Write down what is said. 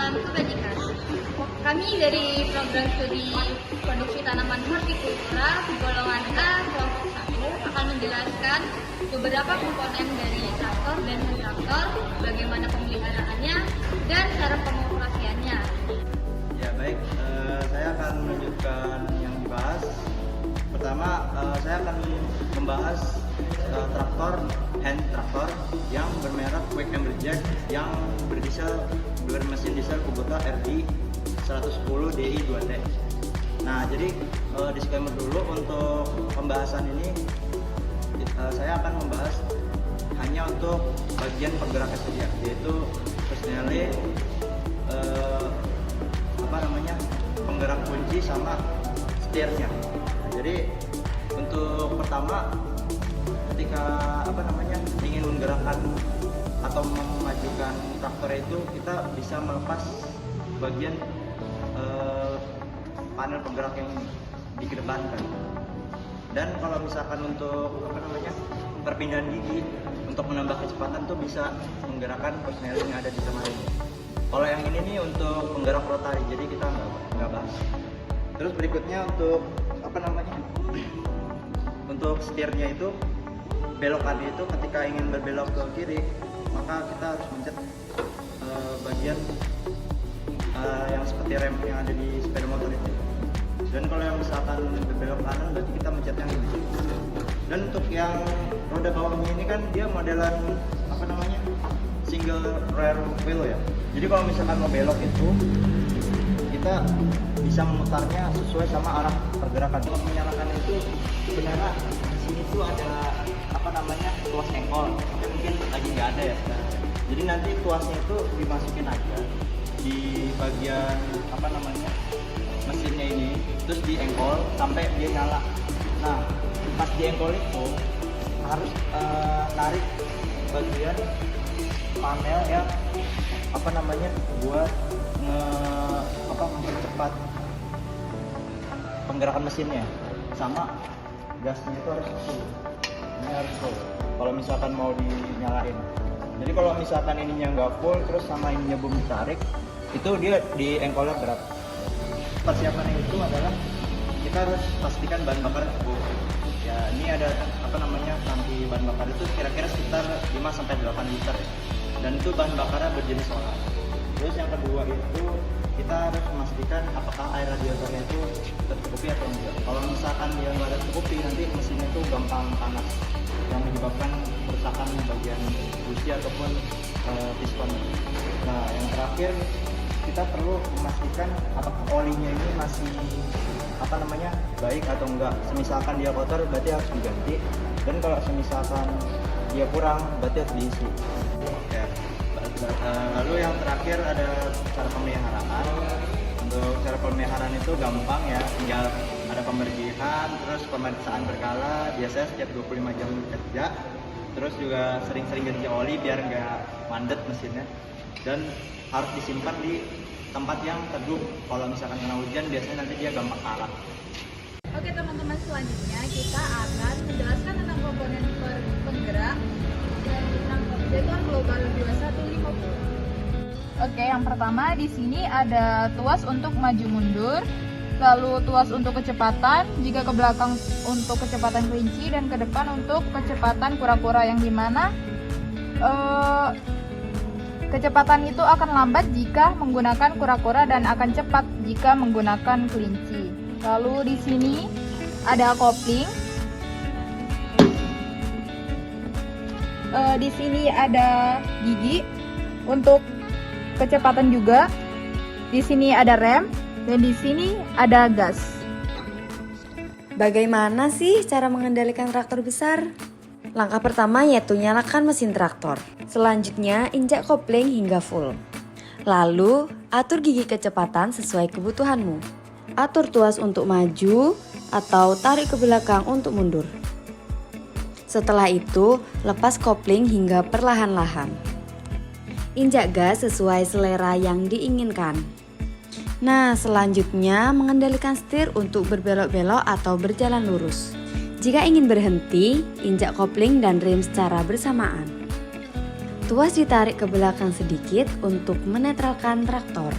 Salam kebajikan. Kami dari program studi produksi tanaman hortikultura golongan A kelompok 1 akan menjelaskan beberapa komponen dari traktor dan hand traktor, bagaimana pemeliharaannya dan cara pengoperasiannya. Ya baik, saya akan menunjukkan yang dibahas. Pertama, saya akan membahas traktor hand traktor yang bermerek Quick Amberjack yang bermesin diesel Kubota RD 110 DI 2T. Nah, jadi disclaimer dulu untuk pembahasan ini, saya akan membahas hanya untuk bagian pergerakan saja, yaitu personally penggerak kunci sama setirnya. Nah, jadi untuk pertama, ketika ingin menggerakkan atau memajukan traktor itu, kita bisa melepas bagian panel penggerak yang dikedepankan. Dan kalau misalkan untuk perpindahan gigi untuk menambah kecepatan tuh bisa menggerakkan persneling yang ada di tengah ini. Kalau yang ini nih untuk penggerak rotari, jadi kita nggak bahas. Terus berikutnya untuk untuk setirnya itu, belokannya itu ketika ingin berbelok ke kiri, maka kita harus mencet bagian yang seperti rem yang ada di sepeda motor itu. Dan kalau yang misalkan berbelok kanan, berarti kita mencet yang ini. Dan untuk yang roda bawahnya ini kan dia modelan single rear wheel ya. Jadi kalau misalkan mau belok itu, kita bisa memutarnya sesuai sama arah pergerakan. Kalau menyalakan itu, sebenarnya di sini tuh ada tuas engkol, tapi mungkin lagi nggak ada ya sekarang. Jadi nanti tuasnya itu dimasukin aja di bagian mesinnya ini, terus di engkol sampai dia nyala. Nah, pas di engkol itu harus tarik bagian panel yang buat mempercepat penggerakan mesinnya, sama gasnya itu harus full. Ini harus full kalau misalkan mau dinyalain. Jadi kalau misalkan ininya nggak full, terus sama ininya belum ditarik, itu dia di engkolnya berat. Persiapannya itu adalah kita harus pastikan bahan bakar cukup. Ya, ini ada tangki bahan bakar itu kira-kira sekitar 5-8 liter ya. Dan itu bahan bakarnya berjenis solar. Terus yang kedua itu kita harus memastikan apakah air radiatornya itu tercukupi atau enggak. Kalau misalkan dia nggak tercukupi, nanti mesinnya itu gampang panas yang menyebabkan kerusakan bagian busi ataupun piston. Nah, yang terakhir kita perlu memastikan apakah olinya ini masih baik atau enggak. Semisalkan dia kotor, berarti harus diganti. Dan kalau semisalkan dia kurang, berarti harus diisi. Ya. Lalu yang terakhir ada cara pemeliharaan. Untuk cara pemeliharaan itu gampang ya, tinggal ada pembersihan, terus pemeriksaan berkala, biasanya setiap 25 jam kerja. Terus juga sering-sering ganti oli biar nggak mandet mesinnya. Dan harus disimpan di tempat yang teduh. Kalau misalkan kena hujan, biasanya nanti dia gampang karat. Oke teman-teman, selanjutnya kita akan menjelaskan tentang komponen penggerak dari traktor Jaguar Global 2150. Oke, yang pertama di sini ada tuas untuk maju mundur, lalu tuas untuk kecepatan, jika ke belakang untuk kecepatan kelinci, dan ke depan untuk kecepatan kura-kura, yang dimana kecepatan itu akan lambat jika menggunakan kura-kura dan akan cepat jika menggunakan kelinci. Lalu di sini ada kopling. Di sini ada gigi untuk kecepatan juga. Di sini ada rem dan di sini ada gas. Bagaimana sih cara mengendalikan traktor besar? Langkah pertama yaitu nyalakan mesin traktor. Selanjutnya injak kopling hingga full. Lalu atur gigi kecepatan sesuai kebutuhanmu. Atur tuas untuk maju atau tarik ke belakang untuk mundur. Setelah itu, lepas kopling hingga perlahan-lahan. Injak gas sesuai selera yang diinginkan. Nah, selanjutnya mengendalikan setir untuk berbelok-belok atau berjalan lurus. Jika ingin berhenti, injak kopling dan rem secara bersamaan. Tuas ditarik ke belakang sedikit untuk menetralkan traktor.